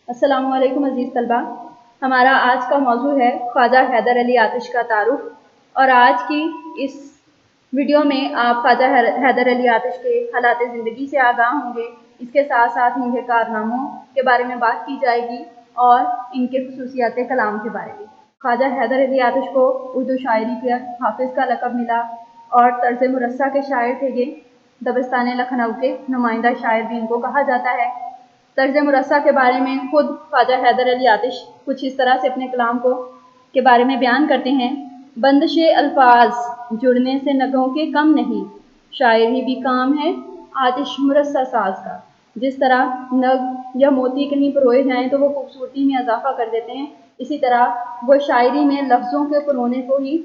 السلام علیکم عزیز طلبہ، ہمارا آج کا موضوع ہے خواجہ حیدر علی آتش کا تعارف۔ اور آج کی اس ویڈیو میں آپ خواجہ حیدر علی آتش کے حالات زندگی سے آگاہ ہوں گے۔ اس کے ساتھ ساتھ ان کے کارناموں کے بارے میں بات کی جائے گی اور ان کے خصوصیات کلام کے بارے میں۔ خواجہ حیدر علی آتش کو اردو شاعری کے حافظ کا لقب ملا اور طرز مرصع کے شاعر تھے یہ۔ دبستان لکھنؤ کے نمائندہ شاعر بھی ان کو کہا جاتا ہے۔ طرز مرصع کے بارے میں خود خواجہ حیدر علی آتش کچھ اس طرح سے اپنے کلام کے بارے میں بیان کرتے ہیں: بندش الفاظ جڑنے سے نگوں کے کم نہیں، شاعری بھی کام ہے آتش مرصع ساز کا۔ جس طرح نگ یا موتی کہیں پروئے جائیں تو وہ خوبصورتی میں اضافہ کر دیتے ہیں، اسی طرح وہ شاعری میں لفظوں کے پرونے کو ہی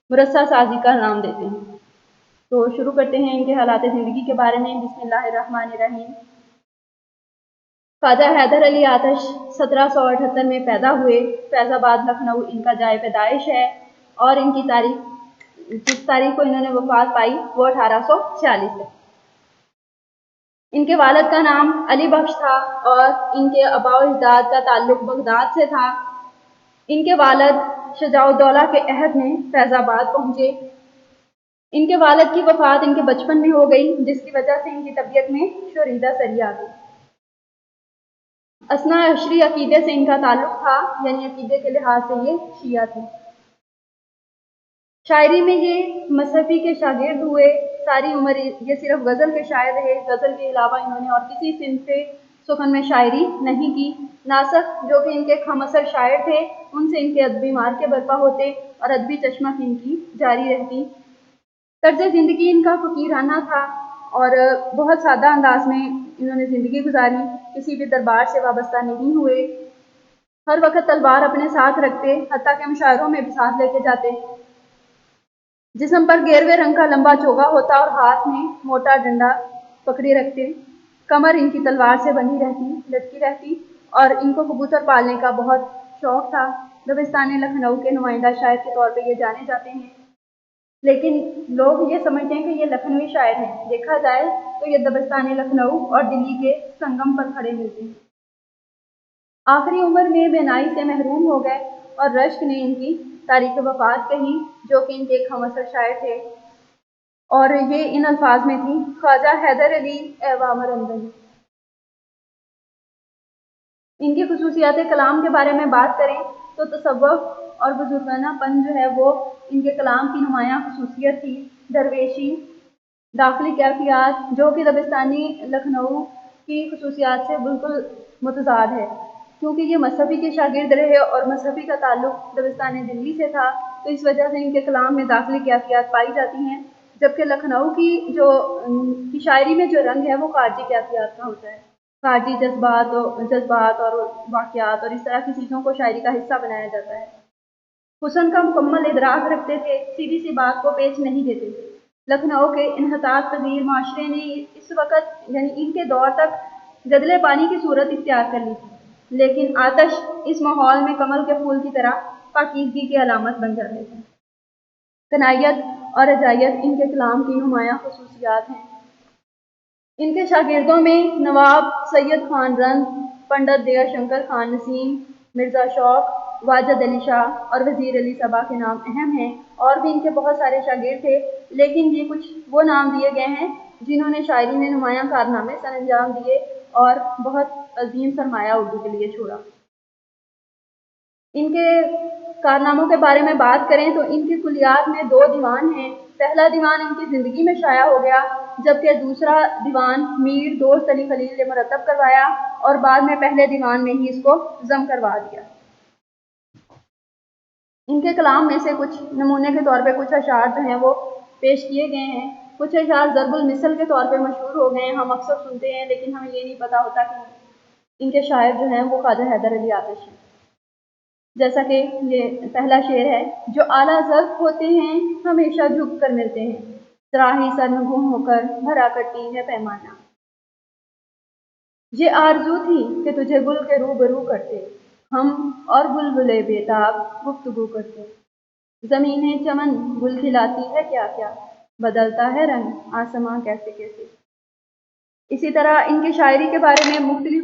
مرصع سازی کا نام دیتے ہیں۔ تو شروع کرتے ہیں ان کے حالات زندگی کے بارے میں۔ بسم اللہ الرحمن الرحیم۔ خواجہ حیدر علی آتش 1778 میں پیدا ہوئے۔ فیض آباد لکھنؤ ان کا جائے پیدائش ہے اور ان کی جس تاریخ کو انہوں نے وفات پائی وہ 1846 ہے۔ ان کے والد کا نام علی بخش تھا اور ان کے آباء و اجداد کا تعلق بغداد سے تھا۔ ان کے والد شجاع الدولہ کے عہد میں فیض آباد پہنچے۔ ان کے والد کی وفات ان کے بچپن میں ہو گئی، جس کی وجہ سے ان کی طبیعت میں شوریدہ سری آ گئی۔ اثنا عشری عقیدے سے ان کا تعلق تھا، یعنی عقیدے کے لحاظ سے یہ شیعہ تھے۔ شاعری میں یہ مصحفی کے شاگرد ہوئے۔ ساری عمر یہ صرف غزل کے شاعر رہے۔ غزل کے علاوہ انہوں نے اور کسی صنف سخن میں شاعری نہیں کی۔ ناسخ جو کہ ان کے ہم عصر شاعر تھے، ان سے ان کے ادبی معرکے برپا ہوتے اور ادبی چشمہ ان کی جاری رہتی۔ طرز زندگی ان کا فقیرانہ تھا اور بہت سادہ انداز میں انہوں نے زندگی گزاری۔ کسی بھی دربار سے وابستہ نہیں ہوئے۔ ہر وقت تلوار اپنے ساتھ رکھتے، حتیٰ کہ مشاعروں میں بھی ساتھ لے کے جاتے۔ جسم پر گیروے رنگ کا لمبا چوغا ہوتا اور ہاتھ میں موٹا ڈنڈا پکڑی رکھتے۔ کمر ان کی تلوار سے بندھی رہتی، لٹکی رہتی اور ان کو کبوتر پالنے کا بہت شوق تھا۔ دبستان لکھنؤ کے نمائندہ شاعر کے طور پہ یہ جانے جاتے ہیں، لیکن لوگ یہ سمجھتے ہیں کہ یہ لکھنوی شاعر ہیں۔ دیکھا جائے تو یہ دبستان لکھنؤ اور دلی کے سنگم پر کھڑے ملتے ہیں۔ آخری عمر میں بینائی سے محروم ہو گئے اور رشک نے ان کی تاریخ وفات کہی، جو کہ ان کے ایک ہم عصر شاعر تھے، اور یہ ان الفاظ میں تھی: خواجہ حیدر علی اے وامر اندن۔ ان کی خصوصیات کلام کے بارے میں بات کریں تو تصوف اور بزرگانہ پن جو ہے وہ ان کے کلام کی نمایاں خصوصیت تھی۔ درویشی، داخلی کیفیات، جو کہ دبستانی لکھنؤ کی خصوصیات سے بالکل متضاد ہے، کیونکہ یہ مصحفی کے شاگرد رہے اور مصحفی کا تعلق دبستان دلی سے تھا، تو اس وجہ سے ان کے کلام میں داخلی کیفیات پائی جاتی ہیں، جبکہ لکھنؤ کی شاعری میں جو رنگ ہے وہ خارجی کیفیات کا ہوتا ہے۔ خارجی جذبات اور واقعات اور اس طرح کی چیزوں کو شاعری کا حصہ بنایا جاتا ہے۔ حسن کا مکمل ادراک رکھتے تھے، سیدھی سی بات کو پیچ نہیں دیتے تھے۔ لکھنؤ کے انحطاط پذیر معاشرے نے اس وقت یعنی ان کے دور تک گدلے پانی کی صورت اختیار کر لی تھی، لیکن آتش اس ماحول میں کمل کے پھول کی طرح پاکیزگی کی علامت بن جاتے تھے۔ قناعت اور رجاعت ان کے کلام کی نمایاں خصوصیات ہیں۔ ان کے شاگردوں میں نواب سید خان رند، پنڈت دیا شنکر خان نسیم، مرزا شوق، واجد علی شاہ اور وزیر علی صبا کے نام اہم ہیں۔ اور بھی ان کے بہت سارے شاگرد تھے، لیکن یہ کچھ وہ نام دیے گئے ہیں جنہوں نے شاعری میں نمایاں کارنامے سر انجام دیے اور بہت عظیم سرمایہ اردو کے لیے چھوڑا۔ ان کے کارناموں کے بارے میں بات کریں تو ان کی کلیات میں 2 دیوان ہیں۔ پہلا دیوان ان کی زندگی میں شائع ہو گیا، جبکہ دوسرا دیوان میر دوست علی خلیل نے مرتب کروایا اور بعد میں پہلے دیوان میں ہی اس کو ضم کروا دیا۔ ان کے کلام میں سے کچھ نمونے کے طور پہ کچھ اشعار جو ہیں وہ پیش کیے گئے ہیں۔ کچھ اشعار ضرب المثل کے طور پہ مشہور ہو گئے ہیں، ہم اکثر سنتے ہیں، لیکن ہمیں یہ نہیں پتا ہوتا کہ ان کے شاعر جو ہیں وہ خواجہ حیدر علی آتش ہیں۔ جیسا کہ یہ پہلا شعر ہے: جو اعلیٰ ضرب ہوتے ہیں ہمیشہ جھک کر ملتے ہیں، صراحی سرنگوں ہو کر بھرا کرتی ہے پیمانہ۔ یہ آرزو تھی کہ تجھے گل کے روبرو کرتے، ہم اور بلبلے بےتاب گفتگو کرتے۔ زمینِ چمن گل کھلاتی ہے کیا کیا، بدلتا ہے رنگ آسماں کیسے کیسے۔ اسی طرح ان کی شاعری کے بارے میں مختلف